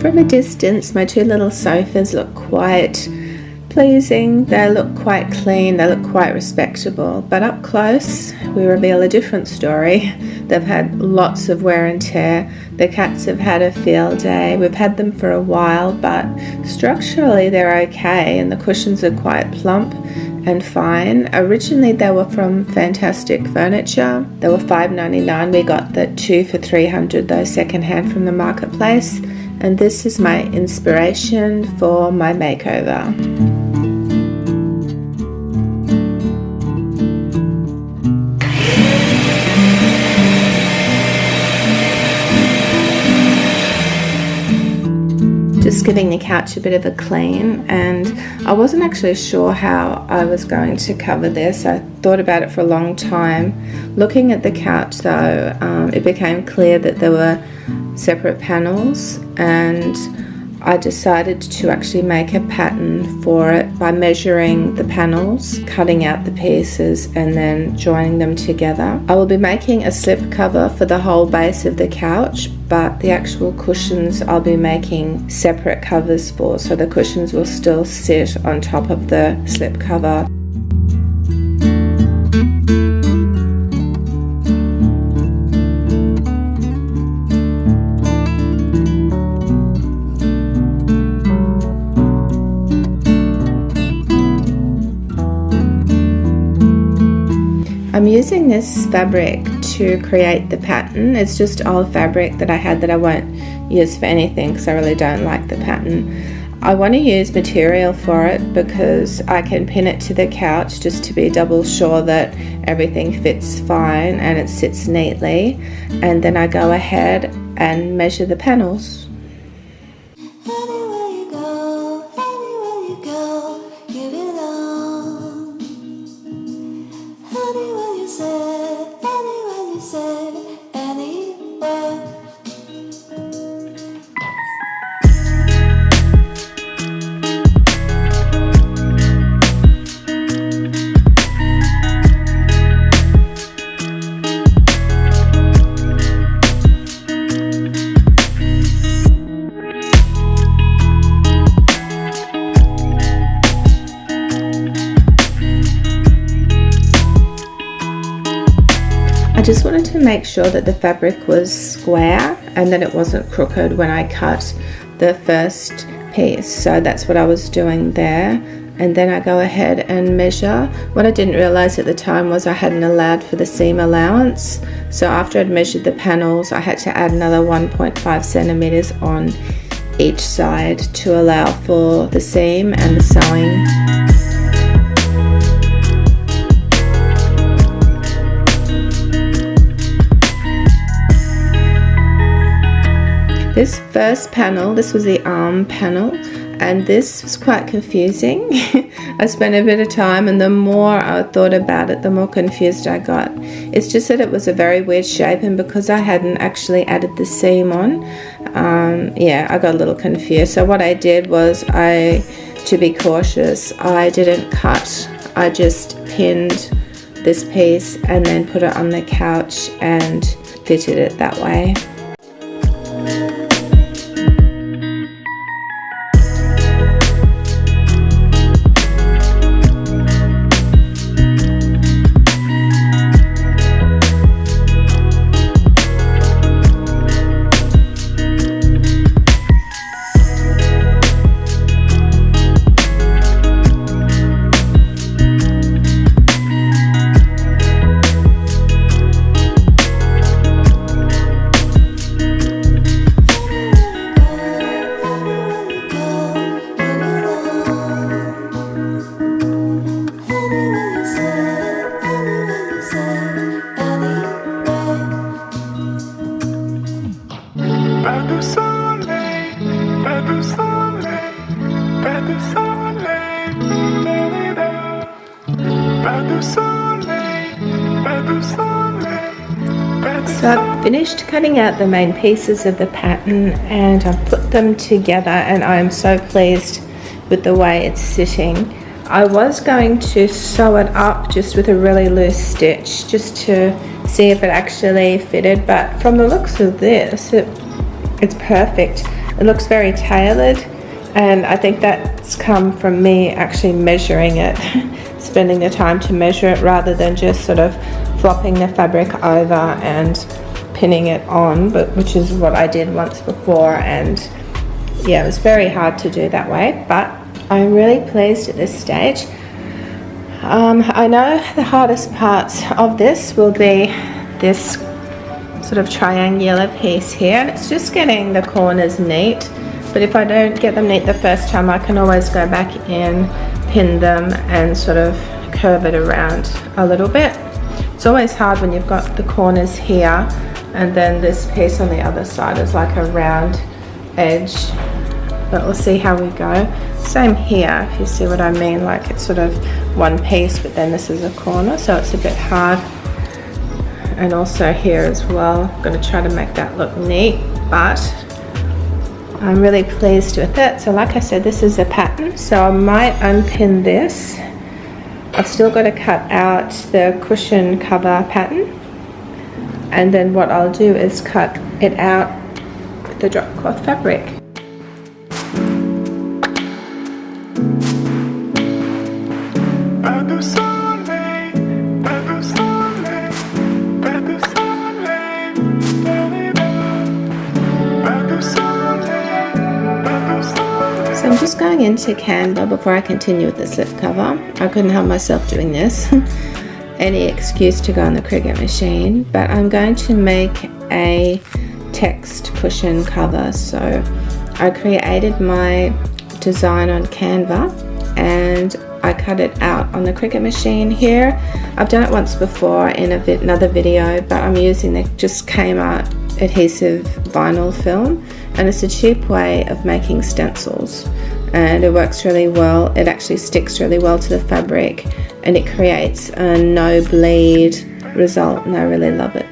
From a distance, my two little sofas look quite pleasing, they look quite clean, they look quite respectable, but up close we reveal a different story. They've had lots of wear and tear, the cats have had a field day, we've had them for a while, but structurally they're okay and the cushions are quite plump and fine. Originally they were from Fantastic Furniture, they were $5.99, we got the 2 for $300 though second hand from the marketplace, and this is my inspiration for my makeover. Just giving the couch a bit of a clean, and I wasn't actually sure how I was going to cover this. I thought about it for a long time. Looking at the couch though, it became clear that there were separate panels, and I decided to actually make a pattern for it by measuring the panels, cutting out the pieces and then joining them together. I will be making a slip cover for the whole base of the couch, but the actual cushions I'll be making separate covers for, so the cushions will still sit on top of the slip cover. I'm using this fabric to create the pattern. It's just old fabric that I had that I won't use for anything because I really don't like the pattern. I want to use material for it because I can pin it to the couch just to be double sure that everything fits fine and it sits neatly, and then I go ahead and measure the panels. I just wanted to make sure that the fabric was square and that it wasn't crooked when I cut the first piece, so that's what I was doing there. And then I go ahead and measure. What I didn't realize at the time was I hadn't allowed for the seam allowance, so after I'd measured the panels I had to add another 1.5 centimeters on each side to allow for the seam and the sewing. This first panel, this was the arm panel, and this was quite confusing. I spent a bit of time, and the more I thought about it, the more confused I got. It's just that it was a very weird shape, and because I hadn't actually added the seam on, yeah, I got a little confused. So what I did was, to be cautious, I didn't cut. I just pinned this piece and then put it on the couch and fitted it that way. So I've finished cutting out the main pieces of the pattern and I've put them together, and I'm so pleased with the way it's sitting. I was going to sew it up just with a really loose stitch just to see if it actually fitted, but from the looks of this, it's perfect. It looks very tailored, and I think that's come from me actually measuring it, spending the time to measure it rather than just sort of flopping the fabric over and pinning it on, which is what I did once before, and yeah, it was very hard to do that way, but I'm really pleased at this stage. I know the hardest parts of this will be this sort of triangular piece here, and it's just getting the corners neat, but if I don't get them neat the first time, I can always go back in, pin them, and sort of curve it around a little bit. It's always hard when you've got the corners here and then this piece on the other side is like a round edge, but we'll see how we go. Same here, if you see what I mean, like it's sort of one piece, but then this is a corner, so it's a bit hard. And also here as well, I'm going to try to make that look neat, but I'm really pleased with it. So like I said, this is a pattern, so I might unpin this. I've still got to cut out the cushion cover pattern, and then what I'll do is cut it out with the drop cloth fabric. So I'm just going into Canva before I continue with the slipcover. I couldn't help myself doing this. Any excuse to go on the Cricut machine, but I'm going to make a text cushion cover. So I created my design on Canva and I cut it out on the Cricut machine here. I've done it once before in another video, but I'm using the just came out adhesive vinyl film, and it's a cheap way of making stencils, and it works really well. It actually sticks really well to the fabric, and it creates a no bleed result, and I really love it.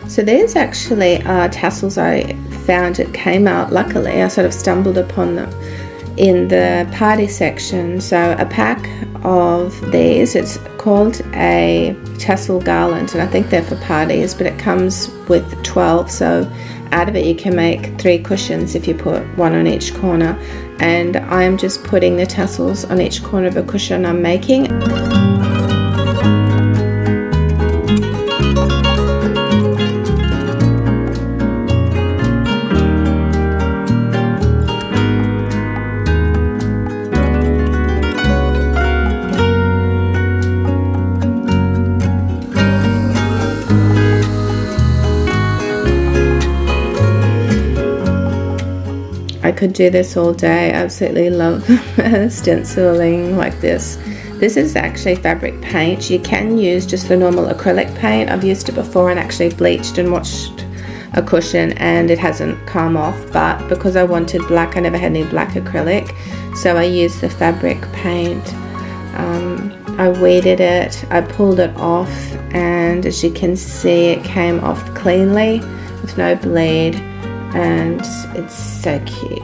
So these actually are tassels I found at Kmart. Luckily, I sort of stumbled upon them in the party section. So a pack of these, it's called a tassel garland, and I think they're for parties, but it comes with 12. So out of it you can make 3 cushions if you put one on each corner. And I'm just putting the tassels on each corner of a cushion I'm making. I could do this all day. I absolutely love stenciling like this. This is actually fabric paint. You can use just the normal acrylic paint. I've used it before and actually bleached and washed a cushion and it hasn't come off, but because I wanted black, I never had any black acrylic, so I used the fabric paint. I weeded it, I pulled it off, and as you can see it came off cleanly with no bleed, and it's so cute.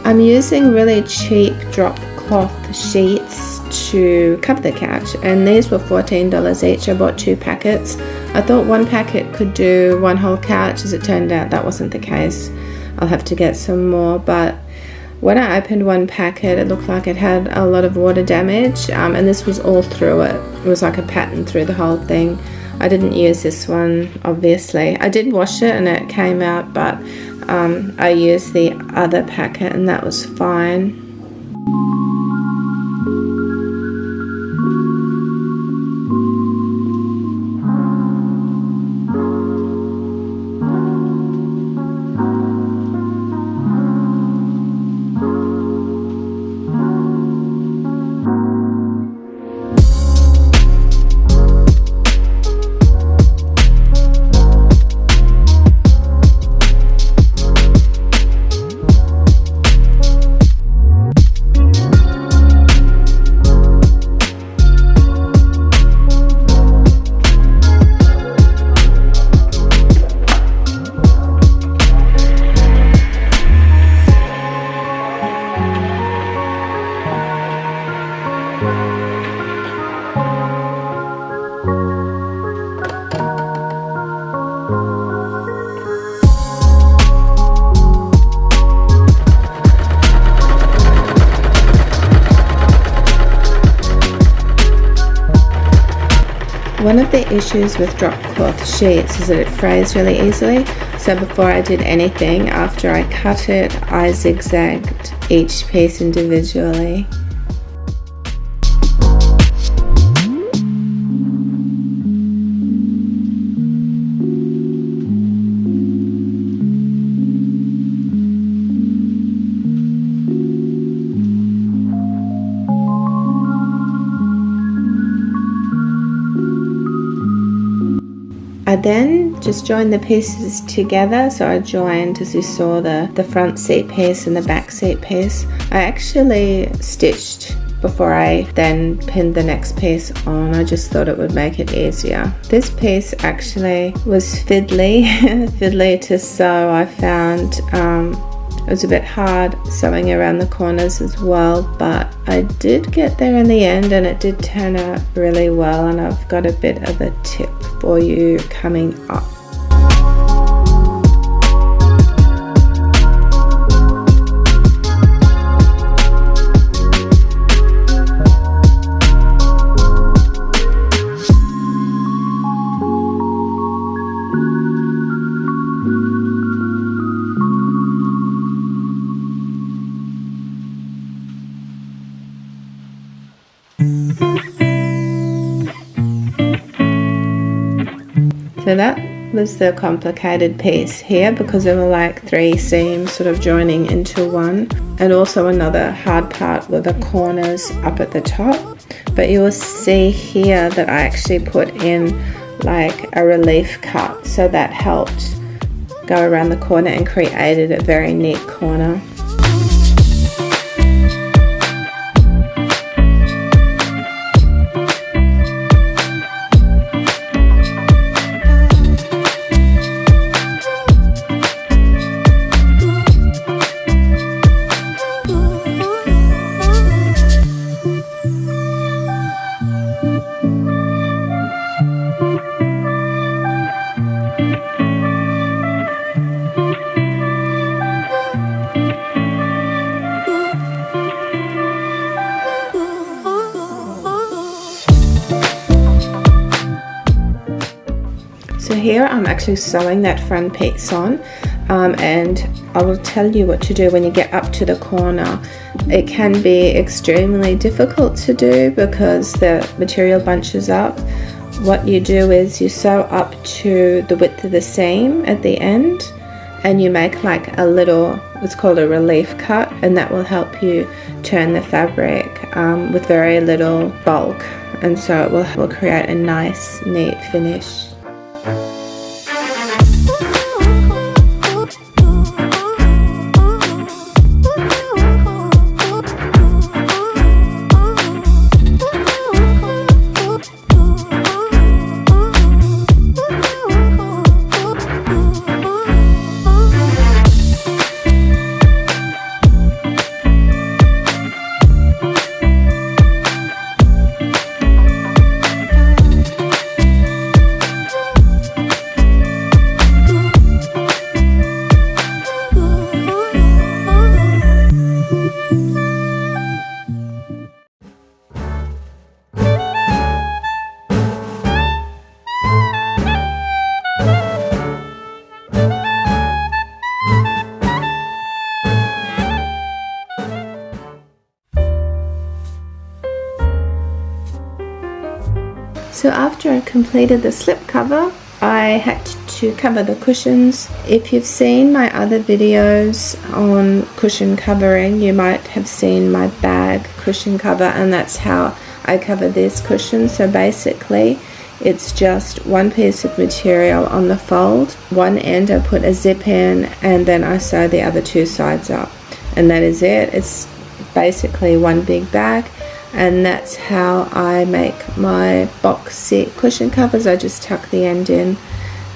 I'm using really cheap drop cloth sheets to cover the couch, and these were $14 each. I bought 2 packets. I thought one packet could do one whole couch. As it turned out, that wasn't the case. I'll have to get some more, but when I opened one packet, it looked like it had a lot of water damage, and this was all through it. It was like a pattern through the whole thing. I didn't use this one, obviously. I did wash it and it came out, but I used the other packet and that was fine. One of the issues with drop cloth sheets is that it frays really easily, so before I did anything, after I cut it, I zigzagged each piece individually. I then just joined the pieces together. So I joined, as you saw, the front seat piece and the back seat piece. I actually stitched before I then pinned the next piece on. I just thought it would make it easier. This piece actually was fiddly to sew. I found it was a bit hard sewing around the corners as well, but I did get there in the end and it did turn out really well, and I've got a bit of a tip for you coming up. So that was the complicated piece here, because there were like 3 seams sort of joining into one, and also another hard part were the corners up at the top. But you will see here that I actually put in like a relief cut, so that helped go around the corner and created a very neat corner. So here I'm actually sewing that front piece on, and I will tell you what to do when you get up to the corner. It can be extremely difficult to do because the material bunches up. What you do is you sew up to the width of the seam at the end, and you make like a little, it's called a relief cut, and that will help you turn the fabric with very little bulk, and so it will create a nice neat finish. So after I completed the slip cover, I had to cover the cushions. If you've seen my other videos on cushion covering, you might have seen my bag cushion cover, and that's how I cover this cushion. So basically it's just one piece of material on the fold. One end I put a zip in, and then I sew the other 2 sides up, and that is it. It's basically one big bag. And that's how I make my box seat cushion covers. I just tuck the end in.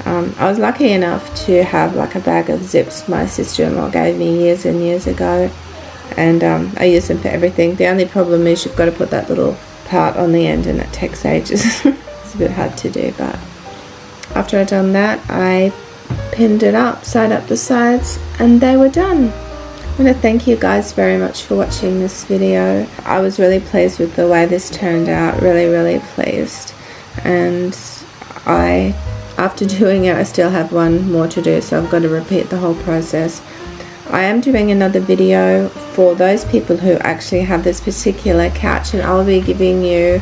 I was lucky enough to have like a bag of zips my sister-in-law gave me years and years ago, and I use them for everything. The only problem is you've got to put that little part on the end, and it takes ages. It's a bit hard to do, but after I'd done that, I pinned it up, sewed up the sides, and they were done. I want to thank you guys very much for watching this video. I was really pleased with the way this turned out, really pleased. and after doing it, I still have one more to do, so I've got to repeat the whole process. I am doing another video for those people who actually have this particular couch, and I'll be giving you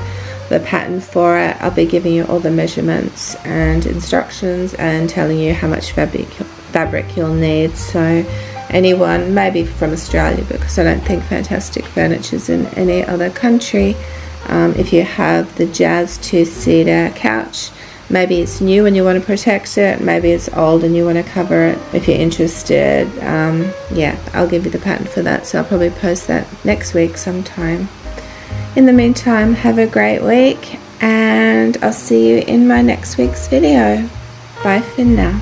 the pattern for it. I'll be giving you all the measurements and instructions and telling you how much fabric you'll need. So anyone, maybe from Australia, because I don't think Fantastic Furniture's in any other country, if you have the Jazz 2-seater couch, maybe it's new and you want to protect it, maybe it's old and you want to cover it. If you're interested, yeah, I'll give you the pattern for that, so I'll probably post that next week sometime. In the meantime, have a great week, and I'll see you in my next week's video. Bye for now.